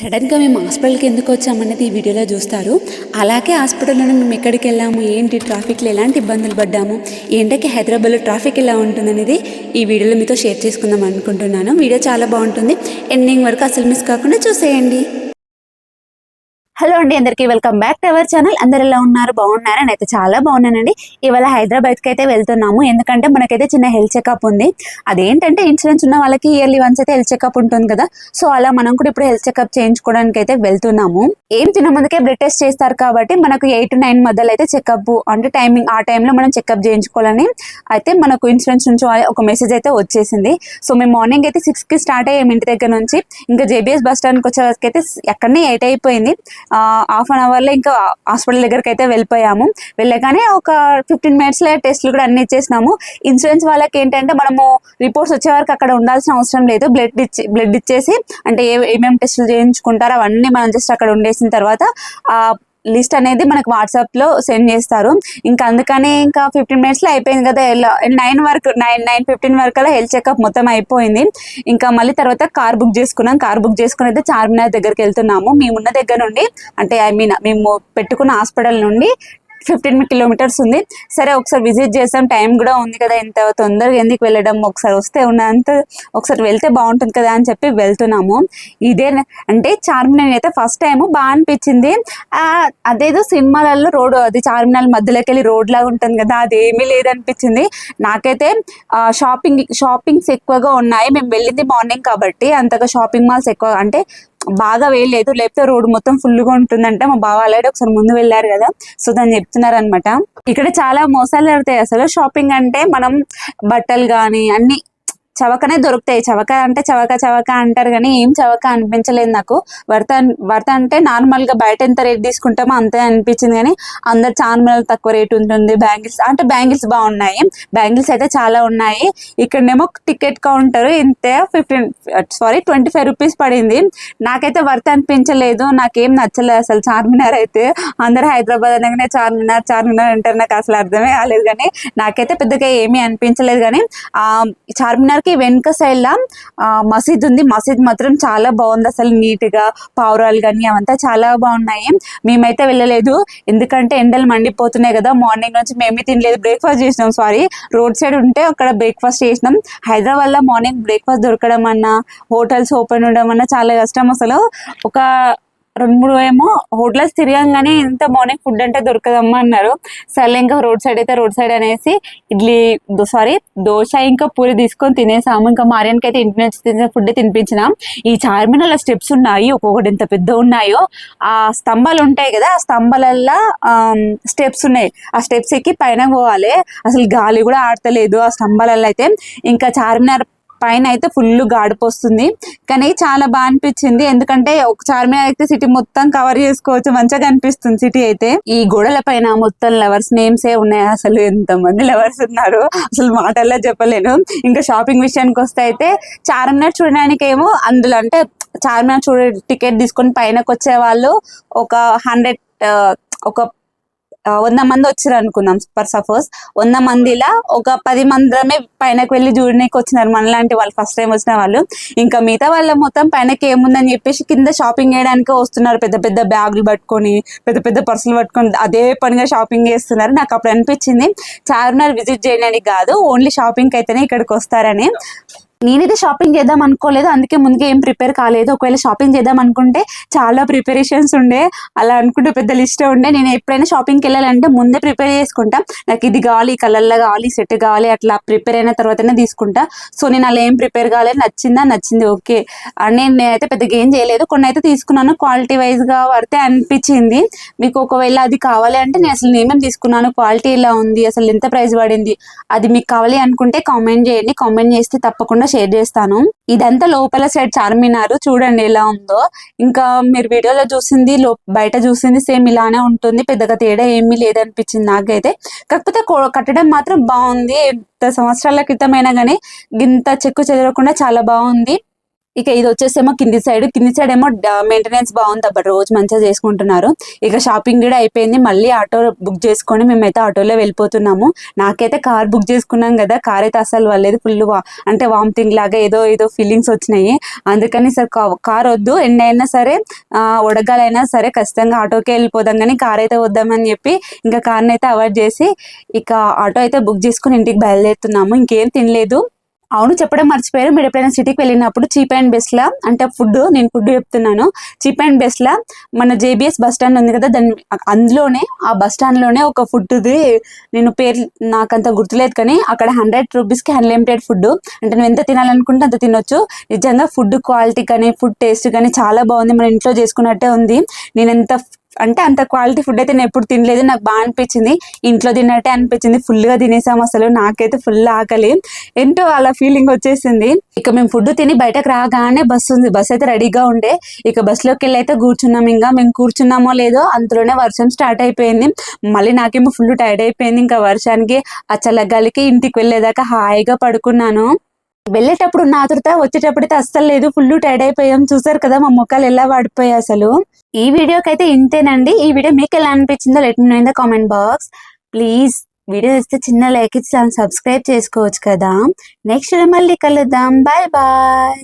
సడన్గా మేము హాస్పిటల్కి ఎందుకు వచ్చామనేది ఈ వీడియోలో చూస్తారు. అలాగే హాస్పిటల్లోనే మేము ఎక్కడికి వెళ్ళాము, ఏంటి ట్రాఫిక్లో ఎలాంటి ఇబ్బందులు పడ్డాము, ఎండకి హైదరాబాద్లో ట్రాఫిక్ ఎలా ఉంటుందనేది ఈ వీడియోలో మీతో షేర్ చేసుకుందాం అనుకుంటున్నాను. వీడియో చాలా బాగుంటుంది, ఎండింగ్ వరకు అసలు మిస్ కాకుండా చూసేయండి. హలో అండి, అందరికీ welcome back to our channel. అందరు ఎలా ఉన్నారు? బాగున్నారా? నేనైతే చాలా బాగున్నానండి. ఇవాళ హైదరాబాద్కి అయితే వెళ్తున్నాము, ఎందుకంటే మనకైతే చిన్న హెల్త్ చెకప్ ఉంది. అదేంటంటే ఇన్సూరెన్స్ ఉన్న వాళ్ళకి ఇయర్లీ వన్స్ అయితే హెల్త్ చెకప్ ఉంటుంది కదా, సో అలా మనం కూడా ఇప్పుడు హెల్త్ చెకప్ చేయించుకోవడానికి అయితే వెళ్తున్నాము. ఏం తిన్న ముందుకే బ్లడ్ టెస్ట్ చేస్తారు కాబట్టి మనకు 8 to 9 మధ్యలో అయితే చెకప్ అంటే టైమింగ్, ఆ టైంలో మనం చెకప్ చేయించుకోవాలని అయితే మనకు ఇన్సూరెన్స్ నుంచి ఒక మెసేజ్ అయితే వచ్చేసింది. సో మేము మార్నింగ్ అయితే 6కి స్టార్ట్ అయ్యాము ఇంటి దగ్గర నుంచి. ఇంకా జేబీఎస్ బస్ స్టాండ్కి వచ్చే వరకు అయితే ఎక్కడనే 8 అయిపోయింది. హాఫ్ అన్ అవర్లో ఇంకా హాస్పిటల్ దగ్గరికి అయితే వెళ్ళిపోయాము. వెళ్ళగానే ఒక 15 మినిట్స్లో టెస్ట్లు కూడా అన్ని ఇచ్చేసినాము. ఇన్సూరెన్స్ వాళ్ళకి ఏంటంటే మనము రిపోర్ట్స్ వచ్చే వరకు అక్కడ ఉండాల్సిన అవసరం లేదు. బ్లడ్ ఇచ్చేసి అంటే ఏమేమి టెస్టులు చేయించుకుంటారో అవన్నీ మనం జస్ట్ అక్కడ ఉండేసిన తర్వాత ఆ లిస్ట్ అనేది మనకు వాట్సాప్లో సెండ్ చేస్తారు. ఇంకా అందుకని ఇంకా 15 మినిట్స్లో అయిపోయింది కదా. 9:15 వరకు అలా హెల్త్ చెకప్ మొత్తం అయిపోయింది. ఇంకా మళ్ళీ తర్వాత కార్ బుక్ చేసుకున్నాం. కార్ బుక్ చేసుకుని అయితే చార్మినార్ దగ్గరికి వెళ్తున్నాము. మేమున్న దగ్గర నుండి అంటే మేము పెట్టుకున్న హాస్పిటల్ నుండి 15 కిలోమీటర్స్ ఉంది. సరే ఒకసారి విజిట్ చేసాం, టైం కూడా ఉంది కదా, ఇంత తొందరగా ఎందుకు వెళ్ళడం, ఒకసారి వస్తే ఉన్నంత ఒకసారి వెళ్తే బాగుంటుంది కదా అని చెప్పి వెళ్తున్నాము. ఇదే అంటే చార్మినార్ అయితే ఫస్ట్ టైం బాగా అనిపించింది. అదేదో సినిమాలలో రోడ్, అది చార్మినార్ మధ్యలోకి వెళ్ళి రోడ్ లాగా ఉంటుంది కదా, అదేమీ లేదనిపించింది నాకైతే. షాపింగ్స్ ఎక్కువగా ఉన్నాయి. మేము వెళ్ళింది మార్నింగ్ కాబట్టి అంతగా షాపింగ్ మాల్స్ ఎక్కువ అంటే బాగా వేయలేదు, లేకపోతే రోడ్డు మొత్తం ఫుల్గా ఉంటుందంటే మా బావ ఆల్రెడీ ఒకసారి ముందు వెళ్ళారు కదా, సో దాన్ని చెప్తున్నారు అనమాట. ఇక్కడ చాలా మోసాలు జరుగుతాయి అసలు. షాపింగ్ అంటే మనం బట్టలు కానీ అన్ని చవకనే దొరుకుతాయి. చవక అంటే చవక అంటారు కానీ ఏం చవక అనిపించలేదు నాకు. వర్త అంటే నార్మల్గా బయట ఎంత రేట్ తీసుకుంటామో అంతే అనిపించింది, కానీ అందరు చార్మినార్ తక్కువ రేట్ ఉంటుంది. బ్యాంగిల్స్ బాగున్నాయి, బ్యాంగిల్స్ అయితే చాలా ఉన్నాయి. ఇక్కడనేమో టికెట్ కౌంటర్ ఇంతే 25 రూపీస్ పడింది. నాకైతే వర్త అనిపించలేదు, నాకేం నచ్చలేదు అసలు. చార్మినార్ అయితే అందరు హైదరాబాద్ అనగానే చార్మినార్ అంటారు, నాకు అసలు అర్థమే కాలేదు. కానీ నాకైతే పెద్దగా ఏమీ అనిపించలేదు. కానీ చార్మినార్ వెనుక సైడ్ లా మసీద్ ఉంది. మసీద్ మాత్రం చాలా బాగుంది అసలు, నీట్ గా పావురాలు కానీ అవంతా చాలా బాగున్నాయి. మేమైతే వెళ్ళలేదు, ఎందుకంటే ఎండలు మండిపోతున్నాయి కదా. మార్నింగ్ నుంచి మేమే తినలేదు, బ్రేక్ఫాస్ట్ చేసినాం. రోడ్ సైడ్ ఉంటే అక్కడ బ్రేక్ఫాస్ట్ చేసినాం. హైదరాబాద్ లో మార్నింగ్ బ్రేక్ఫాస్ట్ దొరకడం అన్నా, హోటల్స్ ఓపెన్ ఉండడం అన్నా చాలా కష్టం అసలు. ఒక 2-3 ఏమో హోటల్స్ తిరగంగానే ఇంత మార్నింగ్ ఫుడ్ అంటే దొరకదమ్మా అన్నారు. సరే ఇంకా రోడ్ సైడ్ అనేసి దోశ ఇంకా పూరి తీసుకొని తినేసాము. ఇంకా మారియన్కి అయితే ఇంటి నుంచి తినే ఫుడ్ తినిపించినాం. ఈ చార్మినార్లో స్టెప్స్ ఉన్నాయి, ఒక్కొక్కటి ఎంత పెద్ద ఉన్నాయో. ఆ స్తంభాలు ఉంటాయి కదా, ఆ స్తంభాలల్లో స్టెప్స్ ఉన్నాయి. ఆ స్టెప్స్ ఎక్కి పైన పోవాలి. అసలు గాలి కూడా ఆడతలేదు ఆ స్తంభాలలో అయితే. ఇంకా చార్మినార్ పైన అయితే ఫుల్ గాడుపు వస్తుంది, కానీ చాలా బాగా అనిపించింది. ఎందుకంటే ఒక చార్మినార్ అయితే సిటీ మొత్తం కవర్ చేసుకోవచ్చు, మంచిగా అనిపిస్తుంది సిటీ అయితే. ఈ గోడల పైన మొత్తం లవర్స్ నేమ్స్ ఉన్నాయి. అసలు ఎంతమంది లవర్స్ ఉన్నారు అసలు మాటల్లో చెప్పలేను. ఇంకా షాపింగ్ విషయానికి వస్తే అయితే చార్మినార్ చూడడానికి ఏమో అందులో అంటే చార్మినార్ టికెట్ తీసుకొని పైనకి వచ్చే వాళ్ళు ఒక 100 మంది వచ్చారు అనుకుందాం. సపోజ్ 100 మందిలా ఒక 10 మందిమే పైనకి వెళ్ళి చూడడానికి వచ్చినారు, మనలాంటి వాళ్ళు, ఫస్ట్ టైం వచ్చిన వాళ్ళు. ఇంకా మిగతా వాళ్ళ మొత్తం పైనకి ఏముందని చెప్పేసి కింద షాపింగ్ చేయడానికి వస్తున్నారు. పెద్ద పెద్ద బ్యాగులు పట్టుకొని, పెద్ద పెద్ద పర్సులు పట్టుకొని అదే పనిగా షాపింగ్ చేస్తున్నారు. నాకు అప్పుడు అనిపించింది చార్మినార్ విజిట్ చేయడానికి కాదు, ఓన్లీ షాపింగ్కి అయితేనే ఇక్కడికి వస్తారని. నేనైతే షాపింగ్ చేద్దాం అనుకోలేదు, అందుకే ముందుగా ఏం ప్రిపేర్ కాలేదు. ఒకవేళ షాపింగ్ చేద్దాం అనుకుంటే చాలా ప్రిపరేషన్స్ ఉండే, అలా అనుకుంటే పెద్ద లిస్ట్ ఉండే. నేను ఎప్పుడైనా షాపింగ్కి వెళ్ళాలంటే ముందే ప్రిపేర్ చేసుకుంటా. నాకు ఇది కావాలి, ఈ కలర్లో కావాలి, సెట్ కావాలి, అట్లా ప్రిపేర్ అయిన తర్వాతనే తీసుకుంటా. సో నేను అలా ఏం ప్రిపేర్ కాలేదు, నచ్చింది ఓకే. నేనైతే పెద్దగా ఏం చేయలేదు. కొన్ని అయితే తీసుకున్నాను, క్వాలిటీ వైజ్గా పడితే అనిపించింది. మీకు ఒకవేళ అది కావాలి అంటే నేను అసలు నేమేం తీసుకున్నాను, క్వాలిటీ ఎలా ఉంది, అసలు ఎంత ప్రైస్ పడింది, అది మీకు కావాలి అనుకుంటే కామెంట్ చేయండి. కామెంట్ చేస్తే తప్పకుండా షేర్ చేస్తాను. ఇదంతా లోపల సైడ్ చార్మినార్ చూడండి ఎలా ఉందో. ఇంకా మీరు వీడియోలో చూసింది బయట చూసింది సేమ్ ఇలానే ఉంటుంది, పెద్దగా తేడా ఏమీ లేదనిపించింది నాకైతే. కాకపోతే కట్టడం మాత్రం బాగుంది. ఎంత సంవత్సరాల క్రితమైనా కానీ ఇంత చెక్కు చెదరకుండా చాలా బాగుంది. ఇక ఇది వచ్చేసేమో కింది సైడ్ ఏమో మెయింటెనెన్స్ బాగుంది అబ్బా, రోజు మంచిగా చేసుకుంటున్నారు. ఇక షాపింగ్ కూడా అయిపోయింది, మళ్ళీ ఆటో బుక్ చేసుకొని మేమైతే ఆటోలో వెళ్ళిపోతున్నాము. నాకైతే కార్ బుక్ చేసుకున్నాం కదా, కార్ అయితే అసలు వాళ్ళేది ఫుల్ అంటే వామిటింగ్ లాగా ఏదో ఫీలింగ్స్ వచ్చినాయి. అందుకని సార్ కార్ వద్దు, ఎండ అయినా సరే ఉడగాలైనా సరే ఖచ్చితంగా ఆటోకే వెళ్ళిపోదాం, కానీ కార్ అయితే వద్దామని చెప్పి ఇంకా కార్ని అయితే అవాయిడ్ చేసి ఇక ఆటో అయితే బుక్ చేసుకుని ఇంటికి బయలుదేరుతున్నాము. ఇంకేం తినలేదు. అవును, చెప్పడం మర్చిపోయారు, మీరు ఎప్పుడైనా సిటీకి వెళ్ళినప్పుడు చీప్ అండ్ బెస్ట్లా అంటే నేను ఫుడ్ చెప్తున్నాను. చీప్ అండ్ బెస్ట్లా మన జేబిఎస్ బస్ స్టాండ్ ఉంది కదా, అందులోనే ఆ బస్ స్టాండ్లోనే ఒక ఫుడ్ది, నేను పేరు నాకంత గుర్తులేదు, కానీ అక్కడ 100 రూపీస్కి అన్లిమిటెడ్ ఫుడ్, అంటే నువ్వు ఎంత తినాలనుకుంటే అంత తినొచ్చు. నిజంగా ఫుడ్ క్వాలిటీ కానీ ఫుడ్ టేస్ట్ కానీ చాలా బాగుంది, మన ఇంట్లో చేసుకున్నట్టే ఉంది. నేను అంత క్వాలిటీ ఫుడ్ అయితే నేను ఎప్పుడు తినలేదు, నాకు బాగా అనిపించింది, ఇంట్లో తిన్నట్టే అనిపించింది. ఫుల్గా తినేసాము, అసలు నాకైతే ఫుల్ ఆకలి, ఏంటో అలా ఫీలింగ్ వచ్చేసింది. ఇక మేము ఫుడ్ తిని బయటకు రాగానే బస్సు ఉంది, బస్ అయితే రెడీగా ఉండే. ఇక బస్సులోకి వెళ్ళి అయితే కూర్చున్నాం. ఇంకా మేము కూర్చున్నామో లేదో అంతలోనే వర్షం స్టార్ట్ అయిపోయింది. మళ్ళీ నాకేమో ఫుల్ టైర్డ్ అయిపోయింది. ఇంకా వర్షానికి ఆ చల్లగాలికి ఇంటికి వెళ్ళేదాకా హాయిగా పడుకున్నాను. వెళ్ళేటప్పుడు ఉన్న ఆతృత వచ్చేటప్పుడైతే అస్సలు లేదు, ఫుల్ టైర్డ్ అయిపోయాం. చూసారు కదా మా ముఖాలు ఎలా వాడిపోయాయి అసలు. ఈ వీడియోకి అయితే ఇంతేనండి. ఈ వీడియో మీకు ఎలా అనిపించిందో let me know in the comment box. Please video ఇస్తే చిన్న లైక్ ఇచ్చి సబ్స్క్రైబ్ చేసుకోవచ్చు కదా. నెక్స్ట్ మళ్ళీ కలుద్దాం. Bye bye.